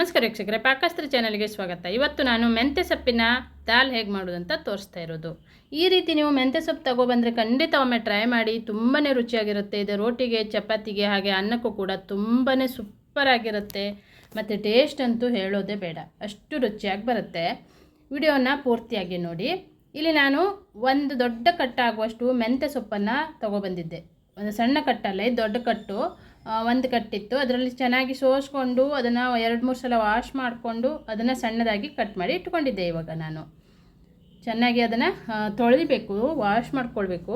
ನಮಸ್ಕಾರ ವೀಕ್ಷಕರೇ, ಪಾಕಸ್ತ್ರ ಚಾನಲ್ಗೆ ಸ್ವಾಗತ. ಇವತ್ತು ನಾನು ಮೆಂತ್ಯ ಸೊಪ್ಪಿನ ದಾಲ್ ಹೇಗೆ ಮಾಡೋದಂತ ತೋರಿಸ್ತಾ ಇರೋದು. ಈ ರೀತಿ ನೀವು ಮೆಂತ್ಯ ಸೊಪ್ಪು ತಗೊಬಂದರೆ ಖಂಡಿತ ಒಮ್ಮೆ ಟ್ರೈ ಮಾಡಿ. ತುಂಬಾ ರುಚಿಯಾಗಿರುತ್ತೆ. ಇದು ರೋಟಿಗೆ, ಚಪಾತಿಗೆ, ಹಾಗೆ ಅನ್ನಕ್ಕೂ ಕೂಡ ತುಂಬಾ ಸೂಪರ್ ಆಗಿರುತ್ತೆ. ಮತ್ತು ಟೇಸ್ಟ್ ಅಂತೂ ಹೇಳೋದೇ ಬೇಡ, ಅಷ್ಟು ರುಚಿಯಾಗಿ ಬರುತ್ತೆ. ವಿಡಿಯೋನ ಪೂರ್ತಿಯಾಗಿ ನೋಡಿ. ಇಲ್ಲಿ ನಾನು ಒಂದು ದೊಡ್ಡ ಕಟ್ಟಾಗುವಷ್ಟು ಮೆಂತ್ಯ ಸೊಪ್ಪನ್ನು ತಗೊಬಂದಿದ್ದೆ. ಒಂದು ಸಣ್ಣ ಕಟ್ಟಲ್ಲ, ದೊಡ್ಡ ಕಟ್ಟು ಒಂದು ಕಟ್ಟಿತ್ತು. ಅದರಲ್ಲಿ ಚೆನ್ನಾಗಿ ಸೋಸ್ಕೊಂಡು ಅದನ್ನು 2-3 ಸಲ ವಾಶ್ ಮಾಡಿಕೊಂಡು ಅದನ್ನು ಸಣ್ಣದಾಗಿ ಕಟ್ ಮಾಡಿ ಇಟ್ಕೊಂಡಿದ್ದೆ. ಇವಾಗ ನಾನು ಚೆನ್ನಾಗಿ ಅದನ್ನು ತೊಳೆಯಬೇಕು, ವಾಶ್ ಮಾಡ್ಕೊಳ್ಬೇಕು.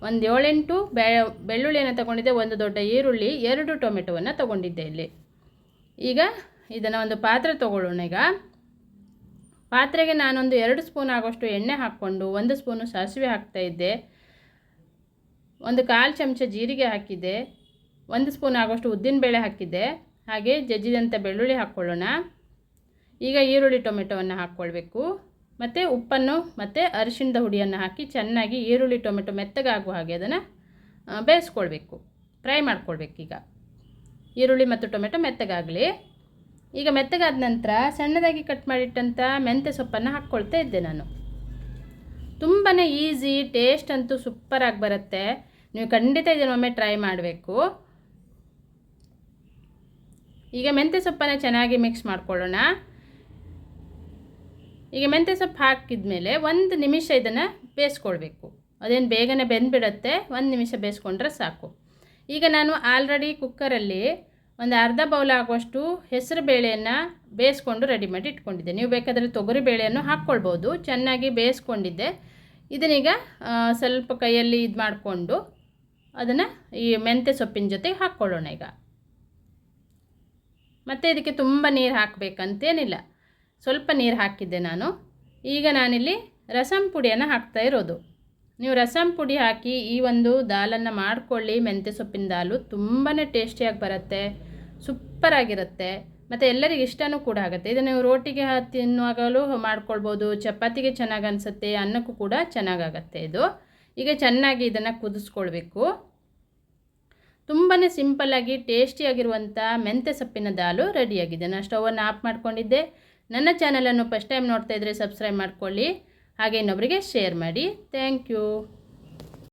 ಒಂದು 7-8 ಬೆಳ್ಳುಳ್ಳಿಯನ್ನು ತಗೊಂಡಿದ್ದೆ, ಒಂದು ದೊಡ್ಡ ಈರುಳ್ಳಿ, 2 ಟೊಮೆಟೊವನ್ನು ತಗೊಂಡಿದ್ದೆ. ಇಲ್ಲಿ ಈಗ ಇದನ್ನು ಒಂದು ಪಾತ್ರೆ ತೊಗೊಳ್ಳೋಣ. ಈಗ ಪಾತ್ರೆಗೆ ನಾನೊಂದು 2 ಸ್ಪೂನ್ ಆಗೋಷ್ಟು ಎಣ್ಣೆ ಹಾಕ್ಕೊಂಡು 1 ಸ್ಪೂನು ಸಾಸಿವೆ ಹಾಕ್ತಾಯಿದ್ದೆ, ಒಂದು 1/4 ಚಮಚ ಜೀರಿಗೆ ಹಾಕಿದ್ದೆ, 1 ಸ್ಪೂನ್ ಆಗೋಷ್ಟು ಉದ್ದಿನಬೇಳೆ ಹಾಕಿದ್ದೆ, ಹಾಗೆ ಜಜ್ಜಿದಂಥ ಬೆಳ್ಳುಳ್ಳಿ ಹಾಕ್ಕೊಳ್ಳೋಣ. ಈಗ ಈರುಳ್ಳಿ ಟೊಮೆಟೊವನ್ನು ಹಾಕ್ಕೊಳ್ಬೇಕು, ಮತ್ತು ಉಪ್ಪನ್ನು ಮತ್ತು ಅರಿಶಿಣದ ಹುಡಿಯನ್ನು ಹಾಕಿ ಚೆನ್ನಾಗಿ ಈರುಳ್ಳಿ ಟೊಮೆಟೊ ಮೆತ್ತಗಾಗುವ ಹಾಗೆ ಅದನ್ನು ಬೇಯಿಸ್ಕೊಳ್ಬೇಕು, ಫ್ರೈ ಮಾಡ್ಕೊಳ್ಬೇಕು. ಈಗ ಈರುಳ್ಳಿ ಮತ್ತು ಟೊಮೆಟೊ ಮೆತ್ತಗಾಗಲಿ. ಈಗ ಮೆತ್ತಗಾದ ನಂತರ ಸಣ್ಣದಾಗಿ ಕಟ್ ಮಾಡಿಟ್ಟಂಥ ಮೆಂತ್ಯ ಸೊಪ್ಪನ್ನು ಹಾಕ್ಕೊಳ್ತಾ ಇದ್ದೆ ನಾನು. ತುಂಬಾ ಈಸಿ, ಟೇಸ್ಟ್ ಅಂತೂ ಸೂಪರಾಗಿ ಬರುತ್ತೆ. ನೀವು ಖಂಡಿತ ಇದನ್ನು ಒಮ್ಮೆ ಟ್ರೈ ಮಾಡಬೇಕು. ಈಗ ಮೆಂತ್ಯ ಸೊಪ್ಪನ್ನು ಚೆನ್ನಾಗಿ ಮಿಕ್ಸ್ ಮಾಡ್ಕೊಳ್ಳೋಣ. ಈಗ ಮೆಂತ್ಯ ಸೊಪ್ಪು ಹಾಕಿದ ಮೇಲೆ 1 ನಿಮಿಷ ಇದನ್ನು ಬೇಯಿಸ್ಕೊಳ್ಬೇಕು. ಅದೇನು ಬೇಗನೆ ಬೆಂದುಬಿಡುತ್ತೆ, 1 ನಿಮಿಷ ಬೇಯಿಸ್ಕೊಂಡ್ರೆ ಸಾಕು. ಈಗ ನಾನು ಆಲ್ರೆಡಿ ಕುಕ್ಕರಲ್ಲಿ ಒಂದು ಅರ್ಧ ಬೌಲ್ ಆಗುವಷ್ಟು ಹೆಸರು ಬೇಳೆಯನ್ನು ಬೇಯಿಸ್ಕೊಂಡು ರೆಡಿ ಮಾಡಿ ಇಟ್ಕೊಂಡಿದ್ದೆ. ನೀವು ಬೇಕಾದರೆ ತೊಗರಿ ಬೇಳೆಯನ್ನು ಹಾಕ್ಕೊಳ್ಬೋದು. ಚೆನ್ನಾಗಿ ಬೇಯಿಸ್ಕೊಂಡಿದ್ದೆ. ಇದನ್ನೀಗ ಸ್ವಲ್ಪ ಕೈಯಲ್ಲಿ ಇದು ಮಾಡಿಕೊಂಡು ಅದನ್ನು ಈ ಮೆಂತ್ಯ ಸೊಪ್ಪಿನ ಜೊತೆಗೆ ಹಾಕ್ಕೊಳ್ಳೋಣ. ಈಗ ಮತ್ತು ಇದಕ್ಕೆ ತುಂಬ ನೀರು ಹಾಕಬೇಕಂತೇನಿಲ್ಲ, ಸ್ವಲ್ಪ ನೀರು ಹಾಕಿದ್ದೆ ನಾನು. ಈಗ ನಾನಿಲ್ಲಿ ರಸಂ ಪುಡಿಯನ್ನು ಹಾಕ್ತಾ ಇರೋದು. ನೀವು ರಸಂ ಪುಡಿ ಹಾಕಿ ಈ ಒಂದು ದಾಲನ್ನು ಮಾಡಿಕೊಳ್ಳಿ. ಮೆಂತ್ಯ ಸೊಪ್ಪಿನ ದಾಲು ತುಂಬಾ ಟೇಸ್ಟಿಯಾಗಿ ಬರುತ್ತೆ, ಸೂಪರಾಗಿರುತ್ತೆ, ಮತ್ತು ಎಲ್ಲರಿಗೆ ಇಷ್ಟನೂ ಕೂಡ ಆಗುತ್ತೆ. ಇದನ್ನು ನೀವು ರೋಟಿಗೆ ತಿನ್ನುವಾಗಲೂ ಮಾಡ್ಕೊಳ್ಬೋದು, ಚಪಾತಿಗೆ ಚೆನ್ನಾಗಿ ಅನಿಸುತ್ತೆ, ಅನ್ನಕ್ಕೂ ಕೂಡ ಚೆನ್ನಾಗಾಗತ್ತೆ ಇದು. ಈಗ ಚೆನ್ನಾಗಿ ಇದನ್ನು ಕುದಿಸ್ಕೊಳ್ಬೇಕು. ತುಂಬಾ ಸಿಂಪಲ್ಲಾಗಿ ಟೇಸ್ಟಿಯಾಗಿರುವಂಥ ಮೆಂತ್ಯ ಸೊಪ್ಪಿನ ದಾಲು ರೆಡಿಯಾಗಿದೆ. ನಾನು ಸ್ಟವನ್ನು ಆಫ್ ಮಾಡ್ಕೊಂಡಿದ್ದೆ. ನನ್ನ ಚಾನಲನ್ನು ಫಸ್ಟ್ ಟೈಮ್ ನೋಡ್ತಾ ಇದ್ದರೆ ಸಬ್ಸ್ಕ್ರೈಬ್ ಮಾಡ್ಕೊಳ್ಳಿ, ಹಾಗೆ ಇನ್ನೊಬ್ಬರಿಗೆ ಶೇರ್ ಮಾಡಿ. Thank you.